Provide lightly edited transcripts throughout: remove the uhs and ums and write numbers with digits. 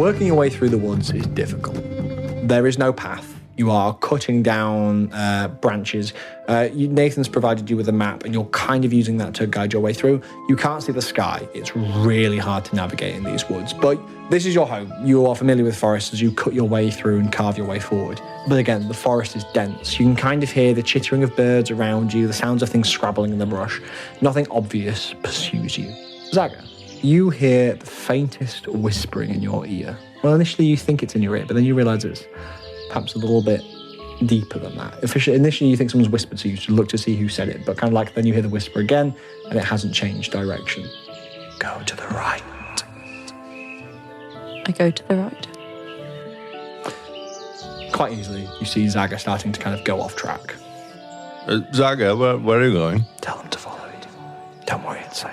Working your way through the woods is difficult. There is no path. You are cutting down branches. Nathan's provided you with a map, and you're kind of using that to guide your way through. You can't see the sky. It's really hard to navigate in these woods, but this is your home. You are familiar with forests as you cut your way through and carve your way forward. But again, the forest is dense. You can kind of hear the chittering of birds around you, the sounds of things scrabbling in the brush. Nothing obvious pursues you. Zaga, you hear the faintest whispering in your ear. Well, initially you think it's in your ear, but then you realise it's perhaps a little bit deeper than that. Initially you think someone's whispered to you to look to see who said it, but kind of like then you hear the whisper again and it hasn't changed direction. Go to the right. I go to the right. Quite easily, you see Zaga starting to kind of go off track. Zaga, where are you going? Tell them to follow it. Don't worry, it's safe.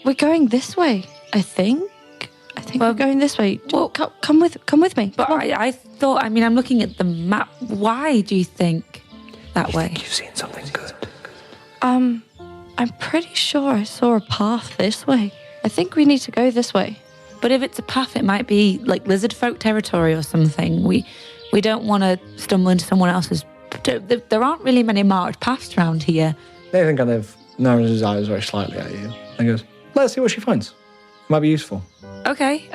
We're going this way, I think. We're going this way. Well, come with me. But I thought, I'm looking at the map. Why do you think that way? You've seen something good. I'm pretty sure I saw a path this way. I think we need to go this way. But if it's a path, it might be like lizard folk territory or something. We don't want to stumble into someone else's. There aren't really many marked paths around here. Nathan kind of narrows his eyes very slightly at you and goes, let's see what she finds. It might be useful. Okay.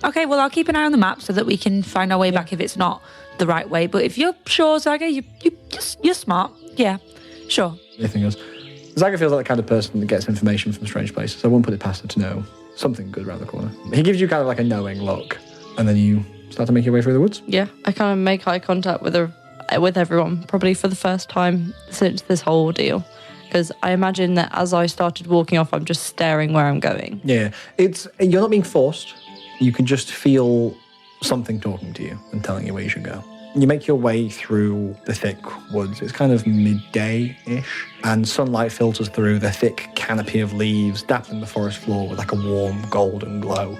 Okay, well, I'll keep an eye on the map so that we can find our way back if it's not the right way. But if you're sure, Zaga, you're smart. Yeah, sure. Nathan goes, Zaga feels like the kind of person that gets information from strange places. I won't put it past her to know something good around the corner. He gives you kind of like a knowing look, and then you start to make your way through the woods. Yeah, I kind of make eye contact with everyone, probably for the first time since this whole ordeal. Because I imagine that as I started walking off, I'm just staring where I'm going. Yeah, you're not being forced. You can just feel something talking to you and telling you where you should go. You make your way through the thick woods. It's kind of midday-ish, and sunlight filters through the thick canopy of leaves, dappling the forest floor with like a warm golden glow.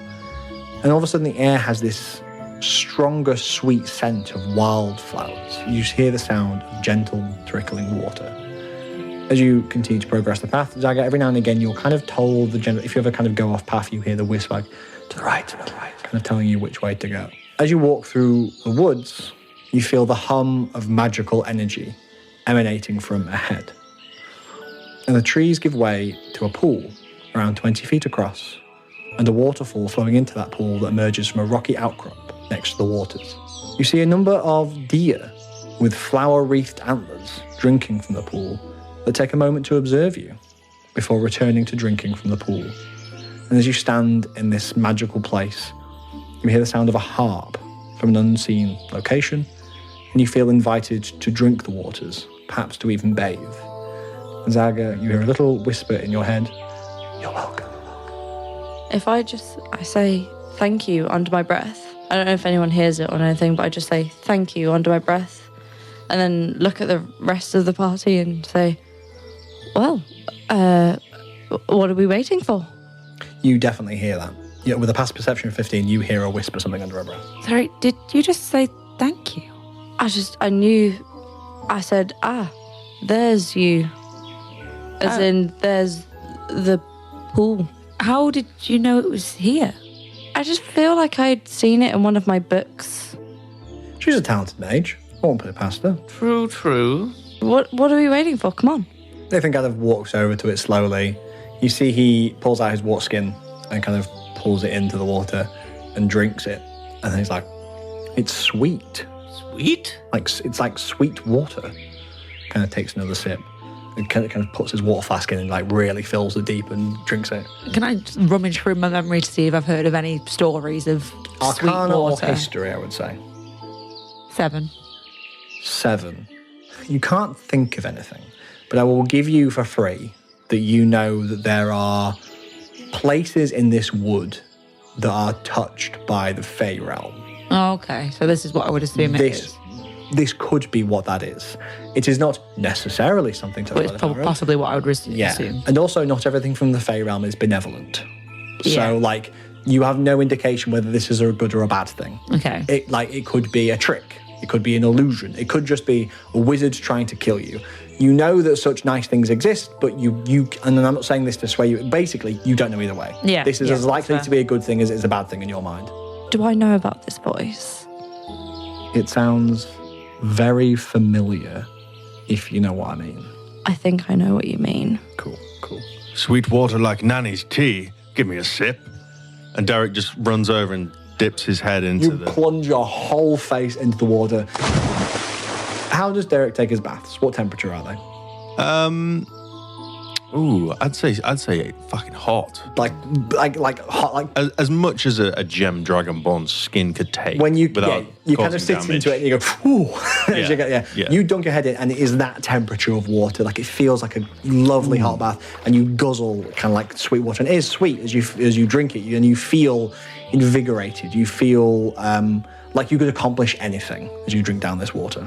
And all of a sudden the air has this stronger, sweet scent of wildflowers. You just hear the sound of gentle, trickling water. As you continue to progress the path, Zaga, every now and again you're kind of told if you ever kind of go off path, you hear the whisper like, to the right, kind of telling you which way to go. As you walk through the woods, you feel the hum of magical energy emanating from ahead. And the trees give way to a pool around 20 feet across and a waterfall flowing into that pool that emerges from a rocky outcrop next to the waters. You see a number of deer with flower-wreathed antlers drinking from the pool that take a moment to observe you before returning to drinking from the pool. And as you stand in this magical place, you hear the sound of a harp from an unseen location, and you feel invited to drink the waters, perhaps to even bathe. And Zaga, you hear a little whisper in your head, you're welcome. If I say thank you under my breath, I don't know if anyone hears it or anything, but I just say thank you under my breath, and then look at the rest of the party and say, well, what are we waiting for? You definitely hear that. Yeah, with a past perception of 15, you hear her whisper something under her breath. Sorry, did you just say thank you? I knew, I said, there's you. As in, there's the pool. How did you know it was here? I just feel like I'd seen it in one of my books. She's a talented mage. I won't put it past her. True. What are we waiting for? Come on. Nathan kind of walks over to it slowly. You see he pulls out his water skin and kind of pulls it into the water and drinks it. And then he's like, it's sweet. Sweet? It's like sweet water. Kind of takes another sip. And kind of puts his water flask in and like really fills the deep and drinks it. Can I just rummage through my memory to see if I've heard of any stories of sweet Arcana or water? history, I would say. 7. 7. You can't think of anything, but I will give you for free that you know that there are places in this wood that are touched by the Fey realm. Oh, okay, so this is what I would assume it is. This could be what that is. It is not necessarily something to But it's possibly what I would assume. Yeah, and also not everything from the Fey realm is benevolent. So, like, you have no indication whether this is a good or a bad thing. Okay. It could be a trick. It could be an illusion. It could just be a wizard trying to kill you. You know that such nice things exist, but you and I'm not saying this to sway you, basically, you don't know either way. Yeah. This is as likely to be a good thing as it is a bad thing in your mind. Do I know about this voice? It sounds very familiar, if you know what I mean. I think I know what you mean. Cool. Sweet water like Nanny's tea. Give me a sip. And Derek just runs over and dips his head into You plunge your whole face into the water. How does Derek take his baths? What temperature are they? I'd say fucking hot. Like hot, like As much as a gem dragonborn's skin could take. when you without you kind of causing sit damage. into it and you go, whew. As you Yeah. get, You dunk your head in and it is that temperature of water. Like it feels like a lovely hot bath, and you guzzle kind of like sweet water. And it is sweet as you drink it, and you feel invigorated. You feel like you could accomplish anything as you drink down this water.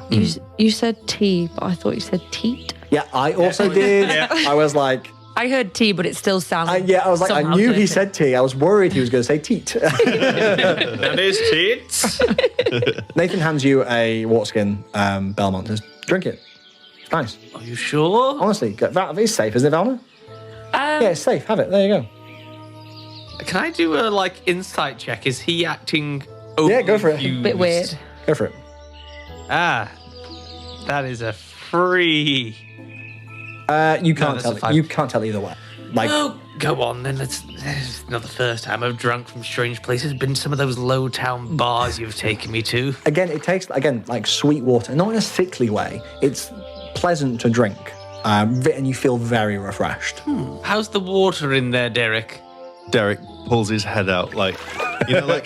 You said tea, but I thought you said teat. Yeah, I also did. I was like, I heard tea, but it still sounds. I was like, I somehow knew he dirty. said tea. I was worried he was going to say teat. That is tits. Nathan hands you a water skin Belmont. Says, drink it. It's nice. Are you sure? Honestly, it's safe, isn't it, Valna? Yeah, it's safe. Have it. There you go. Can I do a insight check? Is he acting? Yeah, go for it. overused? Bit weird. Go for it. Ah, that is a free. You can't that's a tell. five. You can't tell either way. Like, Oh, go on then. It's not the first time I've drunk from strange places. Been some of those low town bars you've taken me to. again, it tastes like sweet water, not in a sickly way. It's pleasant to drink, and you feel very refreshed. How's the water in there, Derek? Derek pulls his head out like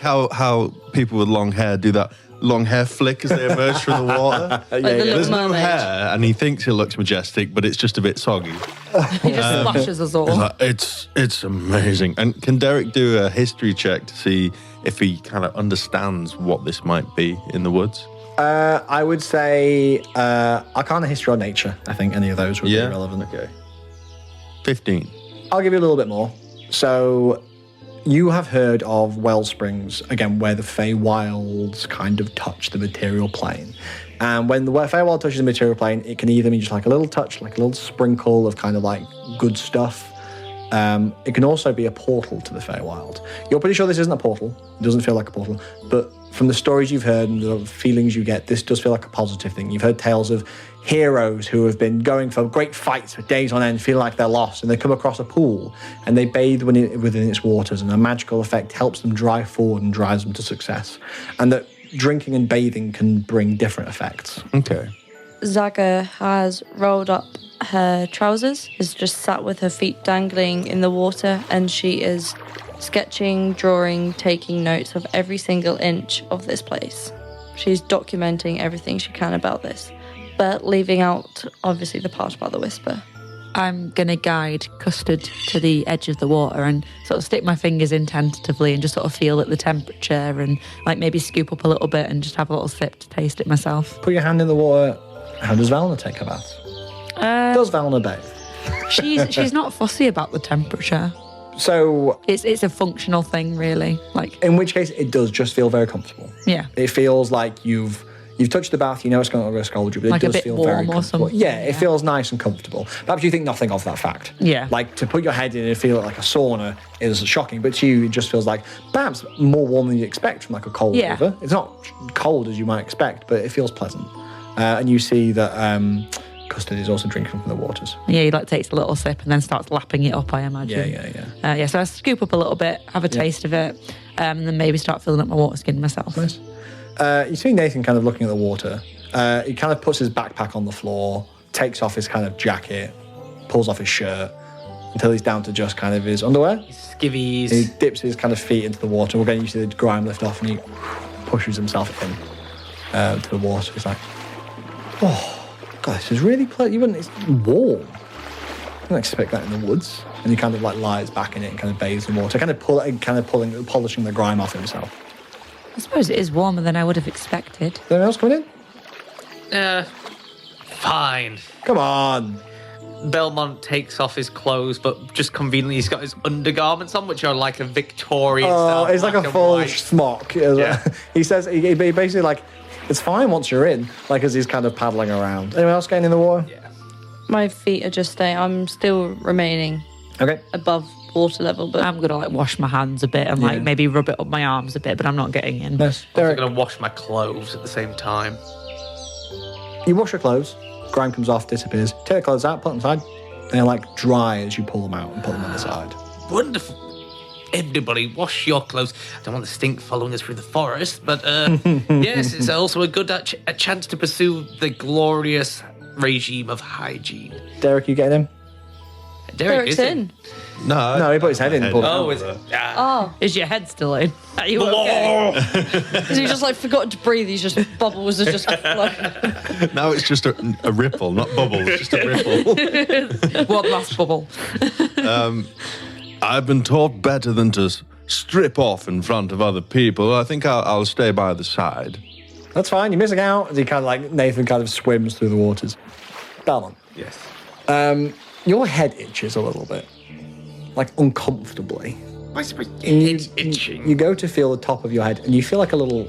how people with long hair do that long hair flick as they emerge from the water. Like the Little There's no Mermaid. hair, and he thinks it looks majestic, but it's just a bit soggy. He just splashes us all. He's like, it's amazing. And can Derek do a history check to see if he kind of understands what this might be in the woods? I would say Arcana, History, or Nature. I think any of those would be relevant. Okay. 15. I'll give you a little bit more. So, you have heard of wellsprings, again, where the Feywilds kind of touch the material plane. And when the Feywild touches the material plane, it can either mean just like a little touch, like a little sprinkle of kind of like good stuff. It can also be a portal to the Feywild. You're pretty sure this isn't a portal. It doesn't feel like a portal. But from the stories you've heard and the feelings you get, this does feel like a positive thing. You've heard tales of heroes who have been going for great fights for days on end, feel like they're lost, and they come across a pool and they bathe within its waters, and a magical effect helps them drive forward and drives them to success. And that drinking and bathing can bring different effects. Okay. Zaga has rolled up her trousers, is just sat with her feet dangling in the water, and she is sketching, drawing, taking notes of every single inch of this place. She's documenting everything she can about this, but leaving out, obviously, the part about the whisper. I'm going to guide Custard to the edge of the water and sort of stick my fingers in tentatively and just sort of feel at the temperature and like maybe scoop up a little bit and just have a little sip to taste it myself. Put your hand in the water. How does Valna take her bath? Does Valna bathe? She's not fussy about the temperature. So, It's a functional thing, really. Like, in which case, it does just feel very comfortable. yeah. It feels like you've touched the bath, you know it's going to scald you, but Like it a does bit feel very warm or comfortable. something, Yeah, it yeah. feels nice and comfortable. Perhaps you think nothing of that fact. Yeah. Like, to put your head in and feel like a sauna is shocking, but to you, it just feels like perhaps more warm than you expect from like a cold Yeah. river. It's not cold as you might expect, but it feels pleasant. And you see that Custard is also drinking from the waters. Yeah, he like takes a little sip and then starts lapping it up, I imagine. Yeah. So I scoop up a little bit, have a taste of it, and then maybe start filling up my water skin myself. Nice. You see Nathan kind of looking at the water. He kind of puts his backpack on the floor, takes off his kind of jacket, pulls off his shirt until he's down to just kind of his underwear. Skivvies. He dips his kind of feet into the water. Again, you see the grime lift off and he pushes himself in to the water. He's like, oh, God, this is really pleasant. It's warm. You don't expect that in the woods. And he kind of like lies back in it and kind of bathes in water, polishing the grime off himself. I suppose it is warmer than I would have expected. Is anyone else coming in? Fine. Come on. Belmont takes off his clothes, but just conveniently he's got his undergarments on, which are like a Victorian style. It's like black a and full white. smock. Yeah. He says, he basically like, it's fine once you're in, like as he's kind of paddling around. Anyone else getting in the water? Yeah. My feet are just staying. I'm still remaining Okay. above water level, but I'm gonna like wash my hands a bit and Yeah. like maybe rub it up my arms a bit, but I'm not getting in. Nice. I'm Derek, going to wash my clothes at the same time. you wash your clothes, grime comes off, disappears. Take the clothes out, put them aside. They're like dry as you pull them out and put them on the side. Wonderful. Everybody, wash your clothes. I don't want the stink following us through the forest, but yes, it's also a good a chance to pursue the glorious regime of hygiene. Derek, you get in? Derek Derek's is in. No, he put his head in and pulled it out. Oh, is it? Oh, Is your head still in? Are you okay? because he just like forgot to breathe. He's just bubbles are just flowing. Now it's just a ripple, not bubbles, just a ripple. One last bubble. I've been taught better than to strip off in front of other people. I think I'll stay by the side. That's fine, you're missing out. As he kind of like, Nathan kind of swims through the waters. Belmont, Yes. your head itches a little bit. Like uncomfortably. Why is my And head itching? You go to feel the top of your head and you feel like a little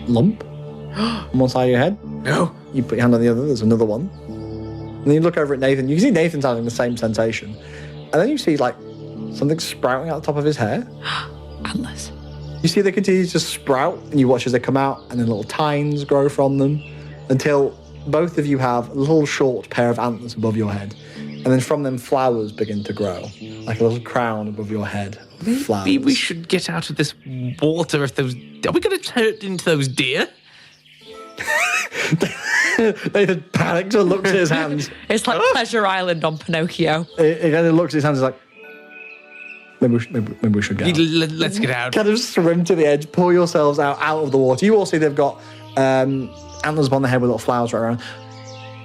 lump on one side of your head. No. You put your hand on the other, there's another one. And then you look over at Nathan, you can see Nathan's having the same sensation. And then you see like something sprouting out the top of his hair. Antlers. You see they continue to sprout and you watch as they come out and then little tines grow from them until both of you have a little short pair of antlers above your head. And then from them flowers begin to grow, like a little crown above your head. of Flowers. Maybe we should get out of this water if those... Are we going to turn into those deer? Nathan panics and looks at his hands. It's like Pleasure Island on Pinocchio. He kind of looks at his hands and is like, maybe we should go. Let's get out. Kind of swim to the edge, pull yourselves out of the water. You all see they've got antlers upon the head with little flowers right around.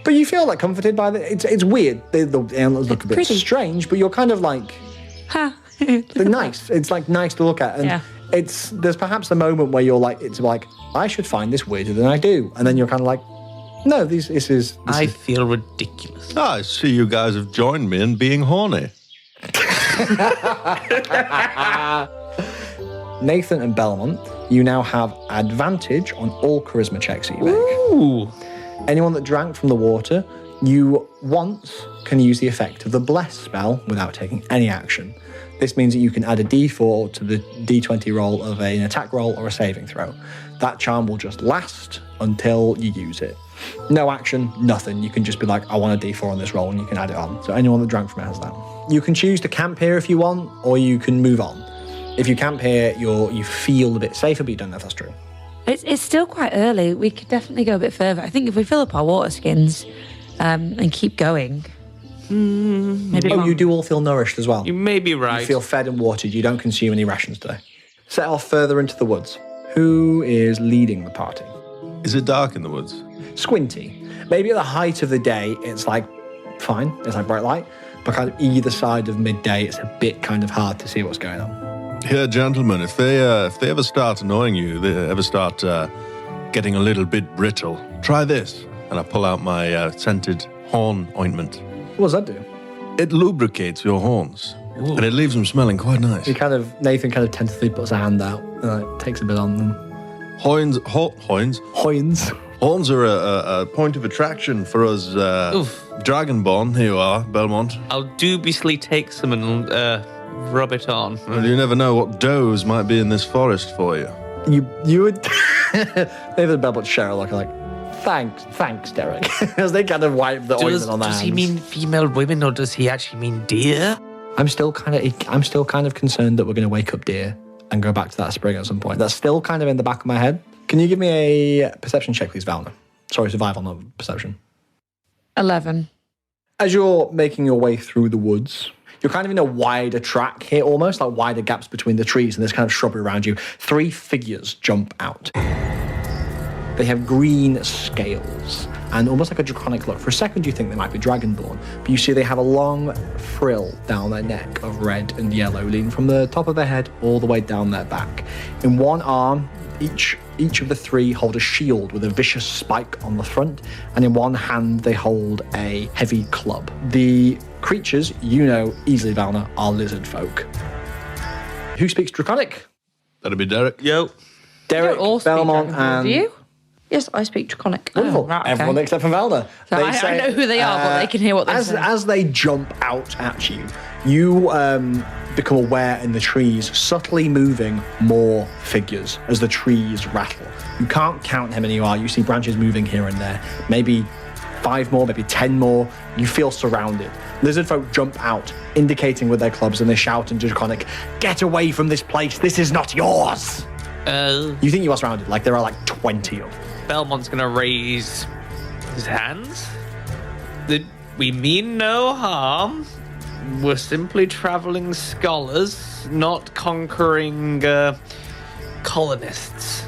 But you feel like comforted by it. It's weird. The antlers look a bit pretty. strange, but you're kind of like, Ha. they're nice. It's like nice to look at. And Yeah. there's perhaps the moment where you're like, it's like, I should find this weirder than I do. And then you're kind of like, no, this is I feel ridiculous. I see you guys have joined me in being horny. Nathan and Belmont, you now have advantage on all charisma checks that you make. Ooh. Anyone that drank from the water, you once can use the effect of the Bless spell without taking any action. This means that you can add a d4 to the d20 roll of an attack roll or a saving throw. That charm will just last until you use it. No action, nothing. You can just be like, I want a d4 on this roll, and you can add it on. So anyone that drank from it has that. You can choose to camp here if you want, or you can move on. If you camp here, you feel a bit safer, but you don't know if that's true. It's still quite early. We could definitely go a bit further. I think if we fill up our water skins and keep going, maybe. Oh, you do all feel nourished as well. You may be You right. feel fed and watered. You don't consume any rations today. Set off further into the woods. Who is leading the party? Is it dark in the woods? Squinty. Maybe at the height of the day, it's like fine. It's like bright light. But kind of either side of midday, it's a bit kind of hard to see what's going on. Here, gentlemen, if they ever start annoying you, they ever start getting a little bit brittle, try this. And I pull out my scented horn ointment. What does that do? It lubricates your horns, and it leaves them smelling quite nice. Nathan kind of tentatively puts a hand out and like, takes a bit on them. Horns. Hoins. Horns are a point of attraction for us Dragonborn. Here you are, Belmont. I'll dubiously take some and rub it on. Well, you never know what does might be in this forest for you. You would Nathan and Belmont share a look like, thanks, Derek. As they kind of wipe the ointment on their Does hands. he mean female women, or does he actually mean deer? I'm still kind of concerned that we're going to wake up deer and go back to that spring at some point. That's still kind of in the back of my head. Can you give me a perception check, please, Valna? Sorry, survival, not perception. 11. As you're making your way through the woods, you're kind of in a wider track here, almost like wider gaps between the trees, and there's kind of shrubbery around you. 3 figures jump out. They have green scales and almost like a draconic look. For a second, you think they might be dragonborn, but you see they have a long frill down their neck of red and yellow, leading from the top of their head all the way down their back. In one arm, each of the 3 hold a shield with a vicious spike on the front, and in one hand they hold a heavy club. The creatures, you know easily, Valna, are lizard folk. Who speaks draconic? That'd be Derek. Yo. Derek, Don't all speak Belmont, Dragonborn, and do you? Yes, I speak Draconic. Wonderful. right, okay. Everyone except for Valna. So I know who they are, but they can hear what they're saying. As they jump out at you, you become aware in the trees, subtly moving more figures as the trees rattle. You can't count how many you are. You see branches moving here and there. Maybe 5 more, maybe 10 more. You feel surrounded. Lizard folk jump out, indicating with their clubs, and they shout in Draconic, "Get away from this place. This is not yours." You think you are surrounded, like there are like 20 of them. Belmont's gonna raise his hands. We mean no harm. We're simply traveling scholars, not conquering colonists.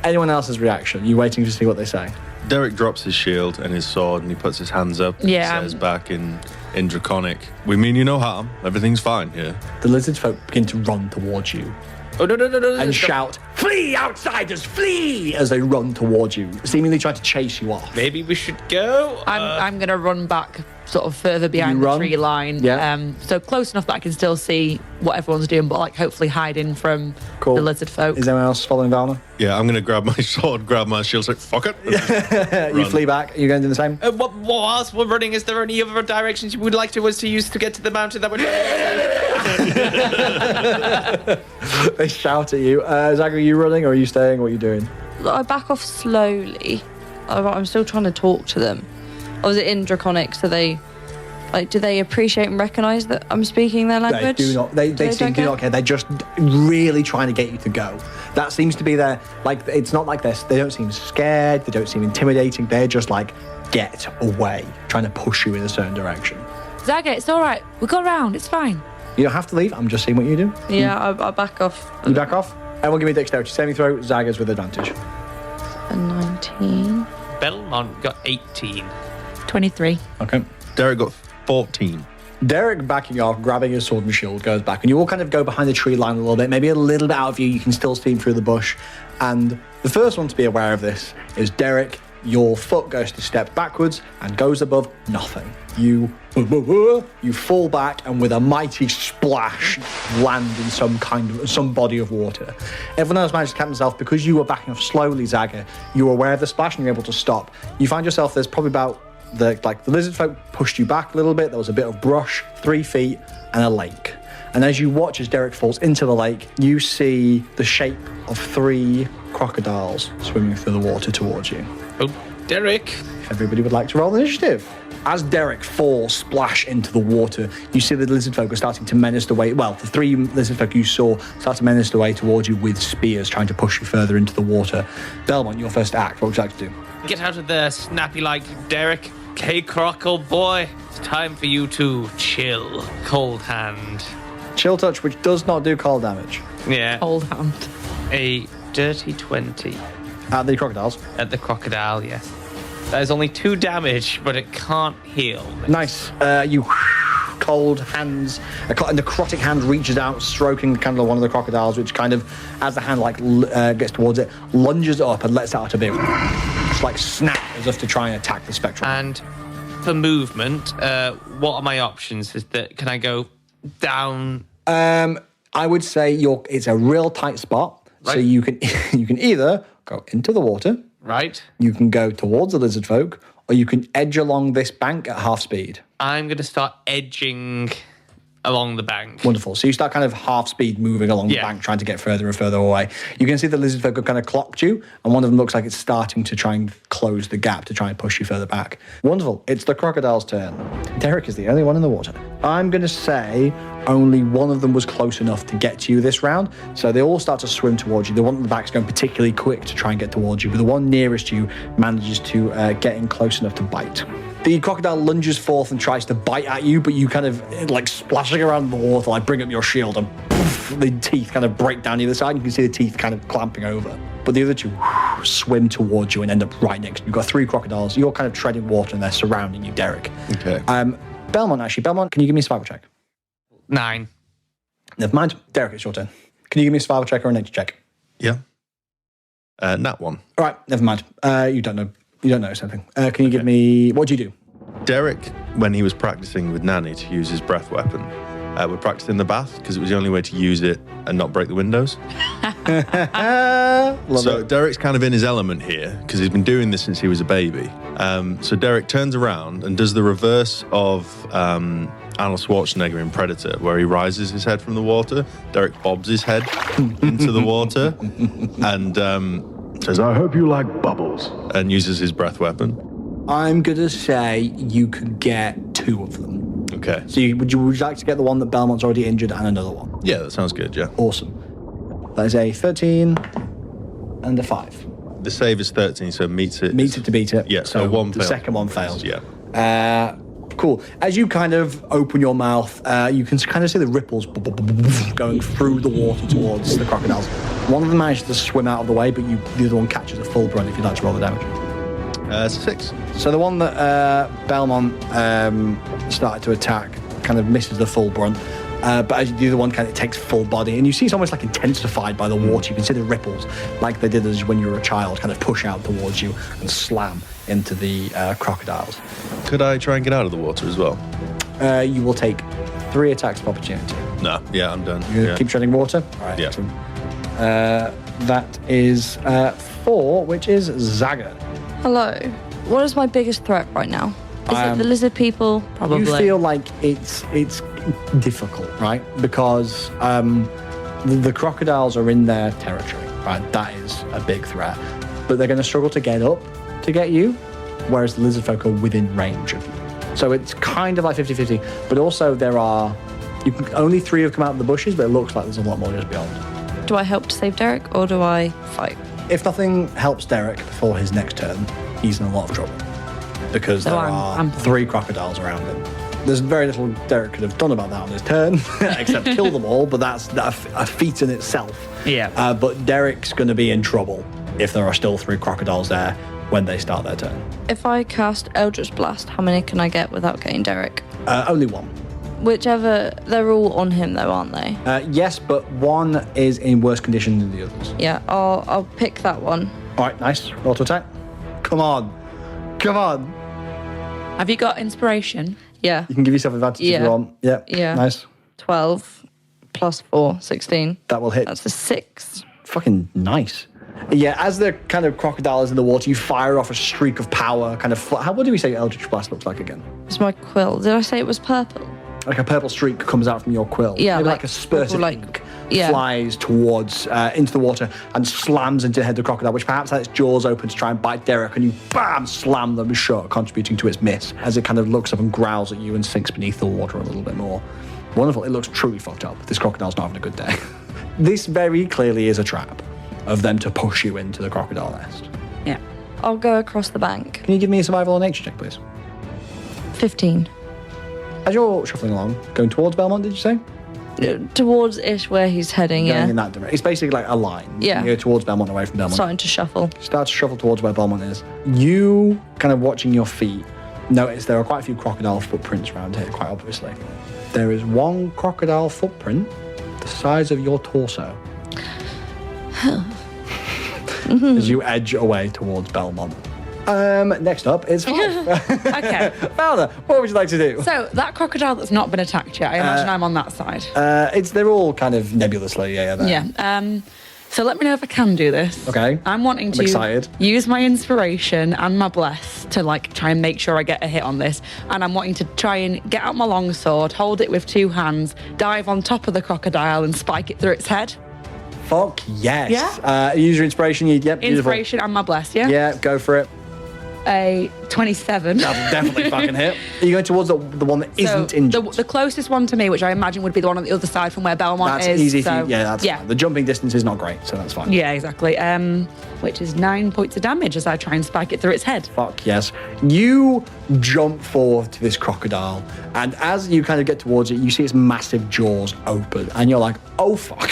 Anyone else's reaction? You waiting to see what they say? Derek drops his shield and his sword and he puts his hands up and Yeah. says back in Draconic, "We mean you no harm. Everything's fine here." The lizard folk begin to run towards you Oh, no. and shout, "Flee, outsiders, flee!" as they run towards you, seemingly trying to chase you off. Maybe we should go. I'm going to run back sort of further behind You the run? tree line. Yeah. So close enough that I can still see what everyone's doing, but like hopefully hiding from Cool. the lizard folk. Is anyone else following Valna? Yeah, I'm going to grab my sword, grab my shield, say, "Fuck it." and just You run. flee back. You're going to do the same? What whilst we're running, is there any other directions you would like to use to get to the mountain that would... They shout at you. Zach, are you running or are you staying? What are you doing? I back off slowly. I'm still trying to talk to them. I was in Draconic, so they... Like, do they appreciate and recognise that I'm speaking their language? They do not. They seem do not care. They're just really trying to get you to go. That seems to be their, like, it's not like this. They don't seem scared. They don't seem intimidating. They're just like, get away, trying to push you in a certain direction. Zaga, it's all right. We'll go round. It's fine. You don't have to leave. I'm just seeing what you do. Yeah, I back off. You back off. Everyone give me a dexterity saving throw. Zaga's with advantage. A 19. Belmont got 18. 23. Okay. Derek got 14. Derek backing off, grabbing his sword and shield, goes back, and you all kind of go behind the tree line a little bit, maybe a little bit out of view. You can still see him through the bush. And the first one to be aware of this is Derek. Your foot goes to step backwards and goes above nothing. You fall back and with a mighty splash land in some body of water. Everyone else managed to catch themselves because you were backing off slowly, Zaga. You were aware of the splash and you're able to stop. You find yourself, there's probably about the lizard folk pushed you back a little bit. There was a bit of brush, 3 feet, and a lake. And as you watch as Derek falls into the lake, you see the shape of 3 crocodiles swimming through the water towards you. Oh, Derek. Everybody would like to roll initiative. As Derek falls splash into the water, you see the lizard folk are starting to menace the way. Well, the 3 lizard folk you saw start to menace the way towards you with spears, trying to push you further into the water. Belmont, your first act. What would you like to do? Get out of there, snappy like Derek. Hey, Crockle boy. It's time for you to chill. Cold hand. Chill touch, which does not do cold damage. Yeah. Hold hand. A dirty 20 At the crocodiles. at the crocodile, yes. That is only 2 damage, but it can't heal. Nice. You cold hands, a necrotic hand reaches out, stroking kind of one of the crocodiles, which kind of, as the hand gets towards it, lunges up and lets out a bit, just like snap, as if to try and attack the spectrum. And for movement, what are my options? Can I go down? I would say it's a real tight spot, so Right. you can either go into the water, Right. you can go towards the lizard folk, or you can edge along this bank at half speed. I'm going to start edging along the bank. Wonderful. So you start kind of half speed moving along the Yeah. bank, trying to get further and further away. You can see the lizard folk have kind of clocked you, and one of them looks like it's starting to try and close the gap to try and push you further back. Wonderful. It's the crocodile's turn. Derek is the only one in the water. I'm going to say only one of them was close enough to get to you this round, so they all start to swim towards you. The one at the back's going particularly quick to try and get towards you, but the one nearest you manages to get in close enough to bite. The crocodile lunges forth and tries to bite at you, but you kind of like splashing around the water, like bring up your shield and poof, the teeth kind of break down either side. You can see the teeth kind of clamping over. But the other 2 swim towards you and end up right next to you. You've got 3 crocodiles. You're kind of treading water and they're surrounding you, Derek. Okay. Belmont, can you give me a survival check? 9. Never mind. Derek, it's your turn. Can you give me a survival check or a nature check? Yeah. Nat 1. All right, never mind. You don't know. You don't know something. Can you give me... What do you do? Derek, when he was practicing with Nanny to use his breath weapon, We're practicing the bath because it was the only way to use it and not break the windows. Love So it. Derek's kind of in his element here because he's been doing this since he was a baby. So Derek turns around and does the reverse of Arnold Schwarzenegger in Predator, where he rises his head from the water. Derek bobs his head into the water and says, "I hope you like bubbles," and uses his breath weapon. I'm going to say you could get 2 of them. Okay. So would you like to get the one that Belmont's already injured and another one? Yeah, that sounds good, yeah. Awesome. That is a 13 and a 5. The save is 13, so meets it. Meets it to beat it. Yeah, so one the fails. second one fails. Yeah. Cool. As you kind of open your mouth, you can kind of see the ripples going through the water towards the crocodiles. One of them manages to swim out of the way, but the other one catches a full brunt if you'd like to roll the damage. 6. So the one that Belmont started to attack kind of misses the full brunt. But as the other one kind of takes full body, and you see it's almost like intensified by the water. You can see the ripples, like they did as when you were a child, kind of push out towards you and slam into the crocodiles. Could I try and get out of the water as well? You will take 3 attacks of opportunity. No. Yeah, I'm done. You Yeah. keep treading water? All right. Yeah. Excellent. That is 4, which is Zaga. Hello. What is my biggest threat right now? Is it the lizard people? Probably. You feel like it's difficult, right? Because the crocodiles are in their territory, right? That is a big threat. But they're going to struggle to get up to get you, whereas the lizard folk are within range of you. So it's kind of like 50-50. But also only 3 have come out of the bushes, but it looks like there's a lot more just beyond. Do I help to save Derek or do I fight? If nothing helps Derek before his next turn, he's in a lot of trouble. Because So there I'm- are 3 crocodiles around him. There's very little Derek could have done about that on his turn, except kill them all, but that's a feat in itself. Yeah. But Derek's going to be in trouble if there are still 3 crocodiles there when they start their turn. If I cast Eldritch Blast, how many can I get without getting Derek? Only 1. Whichever, they're all on him though, aren't they? Yes, but 1 is in worse condition than the others. Yeah, I'll pick that one. All right, nice. Roll to attack. Come on. Have you got inspiration? Yeah, You can give yourself advantage if Yeah. you want. Yeah. Yeah. Nice. 12 plus 4, 16. That will hit. That's a 6. Fucking nice. Yeah, as the kind of crocodile is in the water, you fire off a streak of power, kind of. What do we say Eldritch Blast looks like again? It's my quill. Did I say it was purple? Like a purple streak comes out from your quill. Yeah, Maybe like a spurt of purple, ink yeah. flies towards into the water and slams into the head of the crocodile, which perhaps has its jaws open to try and bite Derek, and you bam slam them shut, contributing to its miss as it kind of looks up and growls at you and sinks beneath the water a little bit more. Wonderful. It looks truly fucked up. This crocodile's not having a good day. This very clearly is a trap of them to push you into the crocodile nest. Yeah. I'll go across the bank. Can you give me a survival or nature check, please? 15. As you're shuffling along, going towards Belmont, did you say? Towards ish where he's heading, Going yeah. in that direction. It's basically like a line. Yeah. You go towards Belmont, away from Belmont. Starting to shuffle. Start to shuffle towards where Belmont is. You, kind of watching your feet, notice there are quite a few crocodile footprints around here, quite obviously. There is 1 crocodile footprint the size of your torso. As you edge away towards Belmont. Next up is Okay. Fowler, what would you like to do? So that crocodile that's not been attacked yet, I imagine I'm on that side. They're all kind of nebulously, there. Yeah. So let me know if I can do this. Okay. I'm wanting to excited. use my inspiration and my bless to try and make sure I get a hit on this. And I'm wanting to try and get out my longsword, hold it with 2 hands, dive on top of the crocodile and spike it through its head. Fuck yes. Yeah? Use your inspiration. Yep. Beautiful. Inspiration and my bless, yeah? Yeah, go for it. A 27. That'll definitely fucking hit. Are you going towards the one that isn't injured? The closest one to me, which I imagine would be the one on the other side from where Belmont That's is. easy. So, That's fine. The jumping distance is not great, so that's fine. Yeah, exactly. Which is 9 points of damage as I try and spike it through its head. Fuck yes. You jump forward to this crocodile, and as you kind of get towards it, you see its massive jaws open, and you're like, oh fuck.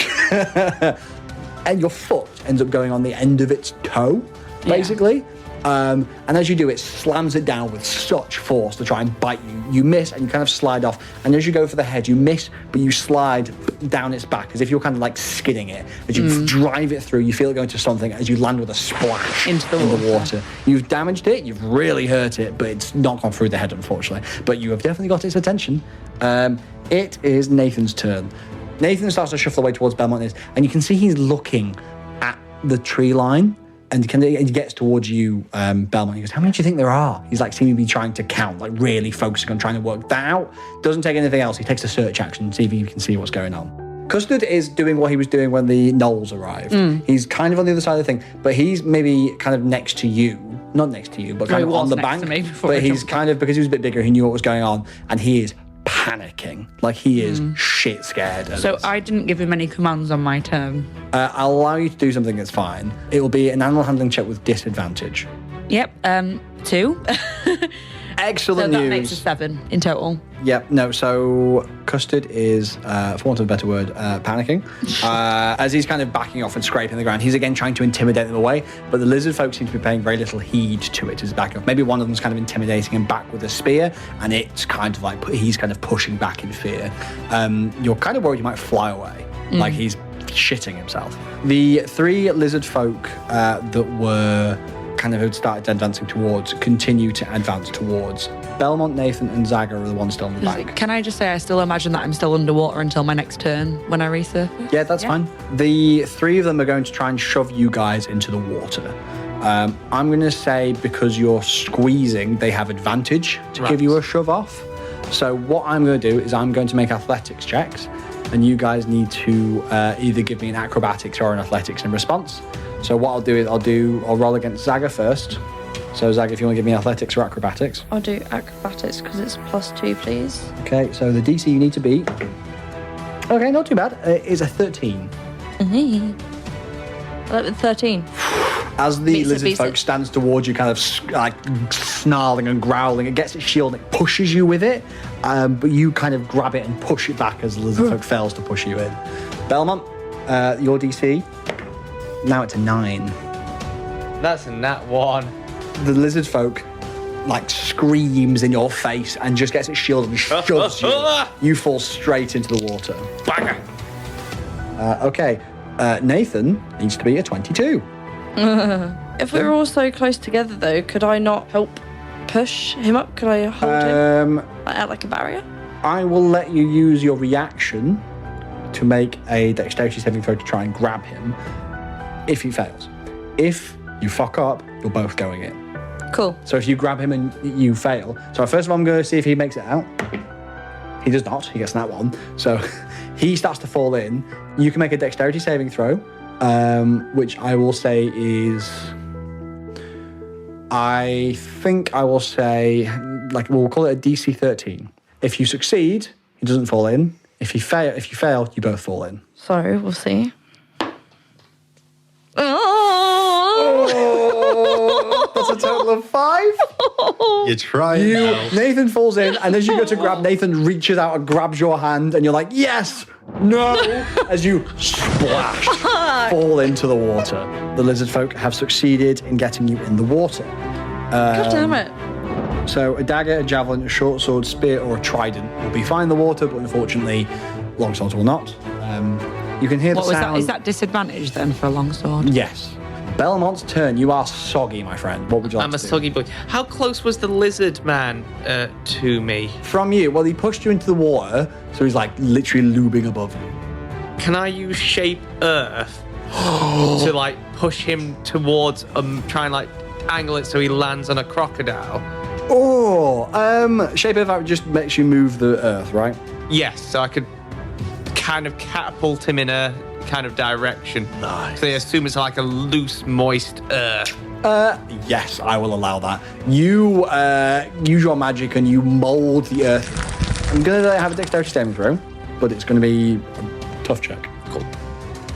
And your foot ends up going on the end of its toe, basically. And as you do, it slams it down with such force to try and bite you. You miss and you kind of slide off. And as you go for the head, you miss, but you slide down its back as if you're kind of like skidding it. As you drive it through, you feel it going to something as you land with a splash Into the water. You've damaged it, you've really hurt it, but it's not gone through the head, unfortunately. But you have definitely got its attention. It is Nathan's turn. Nathan starts to shuffle away towards Belmont, and you can see he's looking at the tree line, and he gets towards you, Belmont. He goes, "How many do you think there are?" He's like seeming to be trying to count, like really focusing on trying to work that out. Doesn't take anything else. He takes a search action, see if he can see what's going on. Custard is doing what he was doing when the gnolls arrived. He's kind of on the other side of the thing, but he's maybe kind of next to you. Not next to you, but kind of on the bank. But he's kind of, because he was a bit bigger, he knew what was going on, and he is panicking. Like, he is shit scared. So I didn't give him any commands on my turn. I'll allow you to do something that's fine. It will be an animal handling check with disadvantage. Yep, 2. Excellent So that news. makes a 7 in total. Yep, no, so Custard is, for want of a better word, panicking. As he's kind of backing off and scraping the ground, he's again trying to intimidate them away, but the lizard folk seem to be paying very little heed to it as backing off. Maybe one of them's kind of intimidating him back with a spear, and it's kind of like, he's kind of pushing back in fear. You're kind of worried he might fly away, like he's shitting himself. The 3 lizard folk that were kind of had started advancing towards continue to advance towards. Belmont, Nathan, and Zaga are the ones still on the bank. Can I just say I still imagine that I'm still underwater until my next turn when I resurface? Yeah, that's fine. The 3 of them are going to try and shove you guys into the water. I'm going to say because you're squeezing, they have advantage to give you a shove off. So what I'm going to do is I'm going to make athletics checks, and you guys need to either give me an acrobatics or an athletics in response. So what I'll do is I'll roll against Zaga first. So Zaga, if you want to give me athletics or acrobatics. I'll do acrobatics because it's +2, please. Okay, so the DC you need to beat. Okay, not too bad. Is a 13. 13. As the lizard folk stands towards you, kind of like snarling and growling, it gets its shield and it pushes you with it, but you kind of grab it and push it back as the lizard folk fails to push you in. Belmont, your DC, now it's a 9. That's a nat 1. The lizard folk like screams in your face and just gets its shield and shoves you. You fall straight into the water. Banger. Okay, Nathan needs to be a 22. If we were all so close together, though, could I not help push him up? Could I hold him like a barrier? I will let you use your reaction to make a dexterity saving throw to try and grab him if he fails. If you fuck up, you're both going in. Cool. So if you grab him and you fail, so first of all I'm going to see if he makes it out. He does not, he gets that one. So he starts to fall in. You can make a dexterity saving throw, which I will say is, I think I will say, like, we'll call it a DC 13. If you succeed, he doesn't fall in. If you fail, you both fall in. So we'll see. That's a total of 5. You're trying now. Nathan falls in, and as you go to grab, Nathan reaches out and grabs your hand, and you're like, yes, no, as you splash, fall into the water. The lizard folk have succeeded in getting you in the water. God damn it. So a dagger, a javelin, a short sword, spear, or a trident will be fine in the water, but unfortunately, long swords will not. You can hear the What was sound. that? Is that disadvantage then for a longsword? Yes. Belmont's turn. You are soggy, my friend. What would you like I'm to a do? soggy boy. How close was the lizard man to me? From you, well, he pushed you into the water, so he's like literally looming above you. Can I use shape earth to like push him towards try and like angle it so he lands on a crocodile? Shape of that just makes you move the earth, right? Yes, so I could kind of catapult him in a kind of direction. Nice. So they assume it's like a loose, moist earth. Yes, I will allow that. You use your magic and you mold the earth. I'm gonna have a dexterity saving throw, but it's gonna be a tough check. Cool.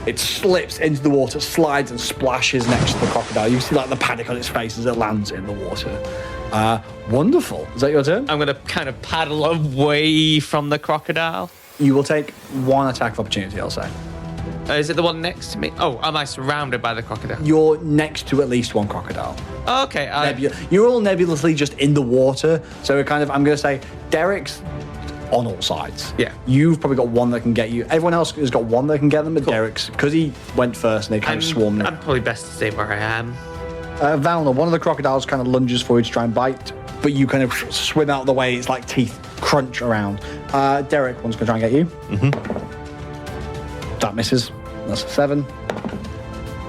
It slips into the water, slides and splashes next to the crocodile. You see like the panic on its face as it lands in the water. Wonderful. Is that your turn? I'm going to kind of paddle away from the crocodile. You will take 1 attack of opportunity, I'll say. Is it the one next to me? Oh, am I surrounded by the crocodile? You're next to at least one crocodile. Oh, okay. You're all nebulously just in the water. So it kind of, I'm going to say, Derek's on all sides. Yeah. You've probably got one that can get you. Everyone else has got one that can get them, but Cool. Derek's, because he went first and they kind of swarmed I'm him. probably best to stay where I am. Valna, one of the crocodiles kind of lunges for you to try and bite, but you kind of swim out of the way. It's like teeth crunch around. Derek, one's going to try and get you. That misses. That's a 7.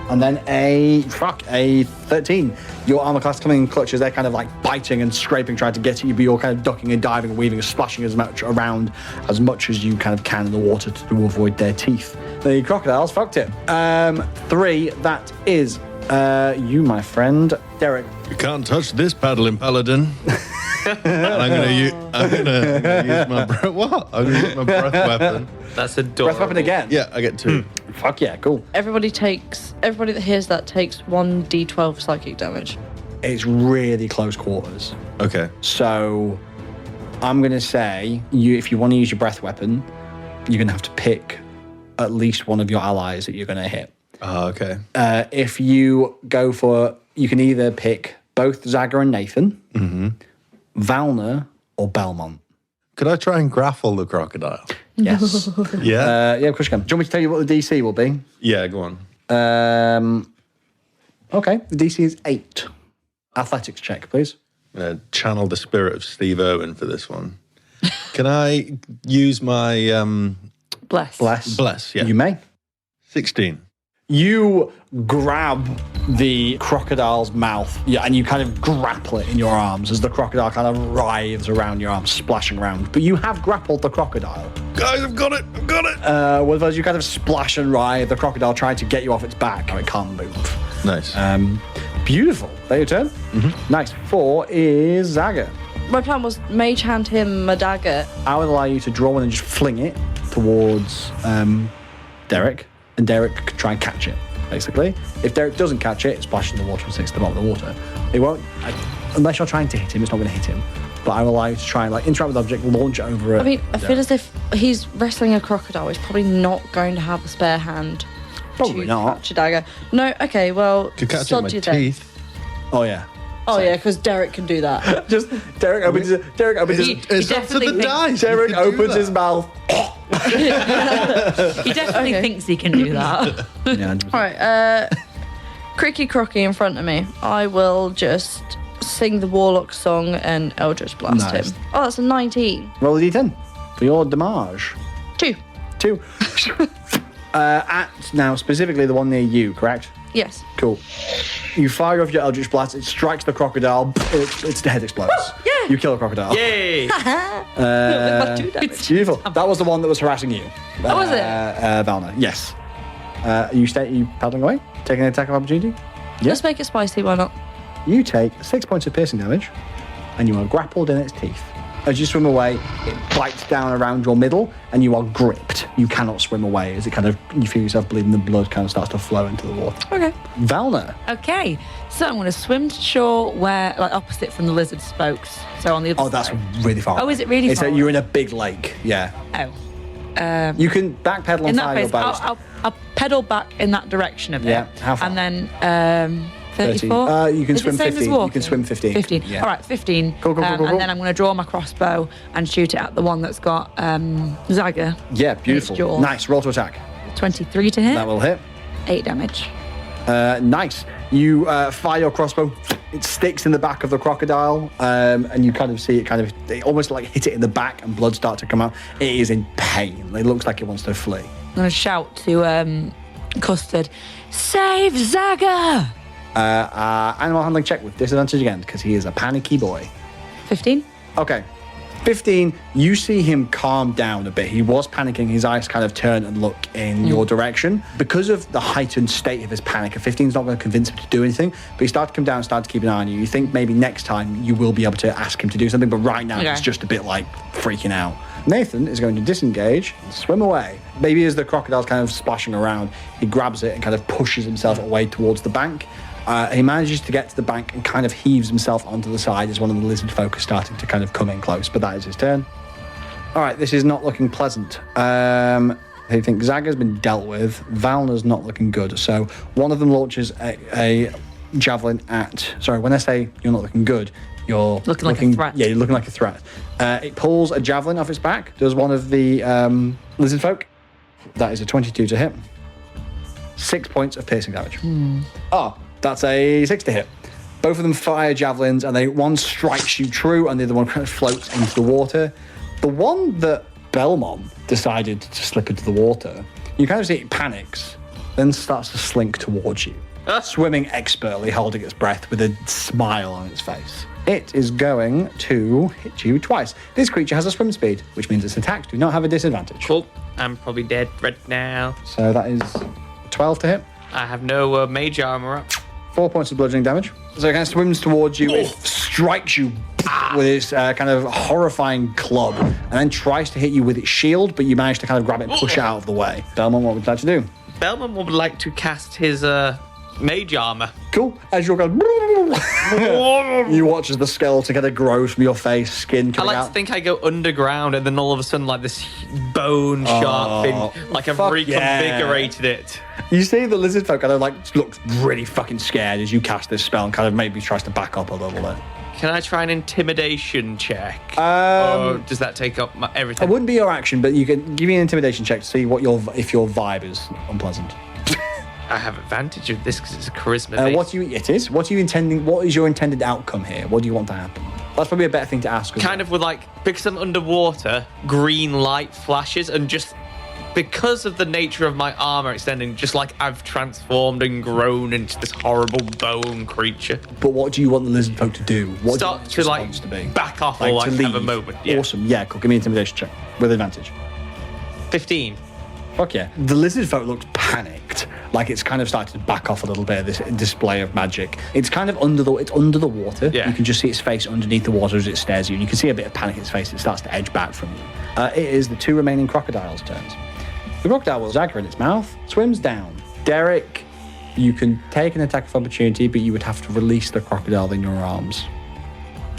And then a 13. Your armor class coming in clutches. They're kind of like biting and scraping, trying to get at you, but you're kind of ducking and diving and weaving and splashing as much around as much as you kind of can in the water to avoid their teeth. The crocodiles fucked it. 3, that is you, my friend. Derek. You can't touch this paddling paladin. And I'm gonna use my breath. What? I'm gonna use my breath weapon. That's adorable. Breath weapon again. Yeah, I get 2. Fuck yeah, cool. Everybody that hears that takes 1d12 psychic damage. It's really close quarters. Okay. So I'm going to say, if you want to use your breath weapon, you're going to have to pick at least one of your allies that you're going to hit. Okay. If you go for, you can either pick both Zaga and Nathan, Valna, or Belmont. Could I try and grapple the crocodile? Yes. Yeah. Yeah, of course you can. Do you want me to tell you what the DC will be? Yeah, go on. Okay, the DC is 8. Athletics check, please. I'm gonna channel the spirit of Steve Irwin for this one. Can I use my Bless. bless? Yeah. You may. 16. You grab the crocodile's mouth, and you kind of grapple it in your arms as the crocodile kind of writhes around your arms, splashing around. But you have grappled the crocodile. Guys, I've got it. With as you kind of splash and writhe, the crocodile trying to get you off its back. It can't move. Nice. Beautiful. There your turn. Nice. 4 is Zaga. My plan was mage hand him a dagger. I would allow you to draw one and just fling it towards Derek, and Derek could try and catch it, basically. If Derek doesn't catch it, it splashes in the water and sinks to the bottom of the water. It won't, unless you're trying to hit him, it's not going to hit him. But I will allow you to try and interact with the object, launch it over it. I mean, I feel as if he's wrestling a crocodile. He's probably not going to have a spare hand. Probably to not. Catch a dagger. No, okay, well, Could catch it with my sod you then. teeth. Oh, yeah. Oh, yeah, because Derek can do that. Just, Derek opens his... It's up to definitely the thinks- dice. Derek You can do opens that. his mouth. He definitely Okay. thinks he can do that. Yeah. All right, Cricky Crocky in front of me. I will just sing the Warlock song and Eldritch Blast Nice. him. Oh, that's a 19. Roll a d10 for your damage. 2. 2. Now, specifically the one near you, correct? Yes. Cool. You fire off your Eldritch Blast, it strikes the crocodile, its head explodes. Yeah. You kill a crocodile. Yay! Beautiful. That was the one that was harassing you. Oh, was it? Valna, yes. You paddling away? Taking an attack of opportunity? Yeah. Let's make it spicy, why not? You take 6 points of piercing damage, and you are grappled in its teeth. As you swim away, it bites down around your middle, and you are gripped. You cannot swim away as you feel yourself bleeding. The blood kind of starts to flow into the water. Okay. Valna. Okay, so I'm going to swim to shore where, opposite from the lizard spokes. So on the other Oh, that's side. really far. Oh, away. is it really far You're away? in a big lake. Yeah. Oh. You can backpedal In and that fire your case, bows. I'll pedal back in that direction a bit. Yeah, how far? And then 34? You can Is it swim same as 15. You walking? can swim 15. 15. Yeah. All right, 15. Cool. And then I'm going to draw my crossbow and shoot it at the one that's got Zaga. Yeah, beautiful. jaw. Nice. Roll to attack. 23 to hit. That will hit. 8 damage. Nice. You fire your crossbow. It sticks in the back of the crocodile, and you kind of see it they almost hit it in the back, and blood start to come out. It is in pain. It looks like it wants to flee. I'm going to shout to Custard, save Zaga! Animal handling check with disadvantage again, because he is a panicky boy. 15? Okay. 15, you see him calm down a bit. He was panicking. His eyes kind of turn and look in your direction. Because of the heightened state of his panic, a 15 is not going to convince him to do anything, but he started to come down and started to keep an eye on you. You think maybe next time you will be able to ask him to do something, but right now Okay. it's just a bit freaking out. Nathan is going to disengage and swim away. Maybe as the crocodile's kind of splashing around, he grabs it and kind of pushes himself away towards the bank. He manages to get to the bank and kind of heaves himself onto the side as one of the lizard folk is starting to kind of come in close, but that is his turn. All right, this is not looking pleasant. I think Zaga's been dealt with. Valna's not looking good. So one of them launches a javelin at... Sorry, when I say you're not looking good, you're Looking like a threat. Yeah, you're looking like a threat. It pulls a javelin off its back. Does one of the lizard folk. That is a 22 to hit. 6 points of piercing damage. Oh, that's a 6 to hit. Both of them fire javelins, and one strikes you true, and the other one kind of floats into the water. The one that Belmont decided to slip into the water, you kind of see it panics, then starts to slink towards you, swimming expertly, holding its breath with a smile on its face. It is going to hit you twice. This creature has a swim speed, which means its attacks do not have a disadvantage. Cool. I'm probably dead right now. So that is 12 to hit. I have no mage armor up. 4 points of bludgeoning damage. So it kind of swims towards you, it strikes you with its kind of horrifying club, and then tries to hit you with its shield, but you manage to kind of grab it and push it out of the way. Belmont, what would you like to do? Belmont would like to cast his mage armor. Cool. As you're going, you watch as the skeleton kind of grows from your face, skin I coming like out. to think I go underground and then all of a sudden like this bone sharp thing, like I've fuck reconfigurated it. You see the lizard folk kind of like looks really fucking scared as you cast this spell and kind of maybe tries to back up a little bit. Can I try an intimidation check? Or does that take up everything? It wouldn't be your action, but you can give me an intimidation check to see what if your vibe is unpleasant. I have advantage of this because it's a charisma based. What is your intended outcome here? What do you want to happen? That's probably a better thing to ask. Kind of with like, because I'm underwater, green light flashes and just because of the nature of my armor extending, just like I've transformed and grown into this horrible bone creature. But what do you want the lizard folk to do? What Start do you want to its response like to be? back off Like or like to have a leave? moment. Yeah. Awesome. Yeah, cool. Give me an intimidation check with advantage. 15. Fuck yeah. The lizard folk looks panicked. Like it's kind of started to back off a little bit of this display of magic. It's kind of under the water. Yeah. You can just see its face underneath the water as it stares at you. And you can see a bit of panic in its face. It starts to edge back from you. It is the two remaining crocodiles' turns. The crocodile with dagger in its mouth swims down. Derek, you can take an attack of opportunity, but you would have to release the crocodile in your arms.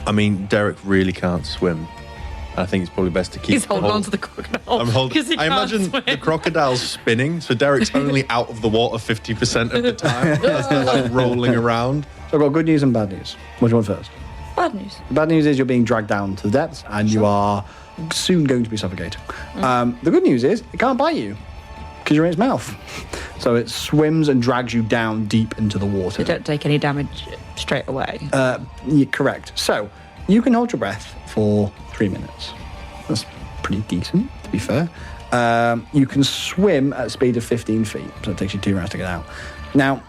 I mean, Derek really can't swim. I think it's probably best to keep. He's holding on to the crocodile. I'm holding. Because he I can't imagine swim. the crocodile's spinning, so Derek's only out of the water 50% of the time. He's still like rolling around. So I've got good news and bad news. What do you want first? Bad news. The bad news is you're being dragged down to the depths and you are soon going to be suffocated. The good news is it can't bite you because you're in its mouth. So it swims and drags you down deep into the water. You don't take any damage straight away. Yeah, correct. So you can hold your breath for 3 minutes. That's pretty decent, to be fair. You can swim at a speed of 15 feet, so it takes you 2 rounds to get out. Now,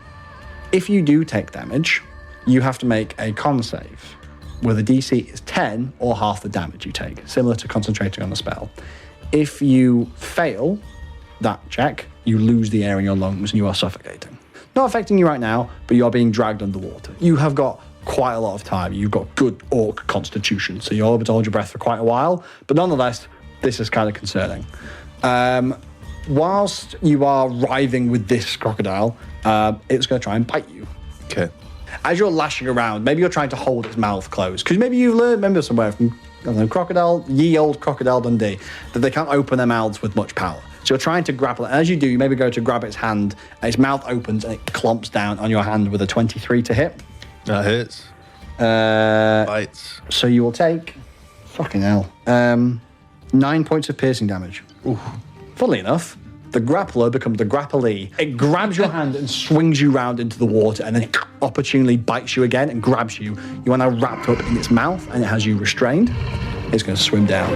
if you do take damage, you have to make a con save, where the DC is 10 or half the damage you take, similar to concentrating on the spell. If you fail that check, you lose the air in your lungs and you are suffocating. Not affecting you right now, but you are being dragged underwater. You have got quite a lot of time. You've got good orc constitution, so you're able to hold your breath for quite a while, but nonetheless, this is kind of concerning. Whilst you are writhing with this crocodile, it's going to try and bite you. Okay. As you're lashing around, maybe you're trying to hold its mouth closed, because maybe you've learned, remember somewhere from ye old Crocodile Dundee, that they can't open their mouths with much power. So you're trying to grapple it. And as you do, you maybe go to grab its hand, and its mouth opens and it clumps down on your hand with a 23 to hit. That hits. Bites. So you will take, fucking hell, 9 points of piercing damage. Ooh. Funnily enough, the grappler becomes the grapplee. It grabs your hand and swings you round into the water, and then it opportunely bites you again and grabs you. You are now wrapped up in its mouth, and it has you restrained. It's going to swim down.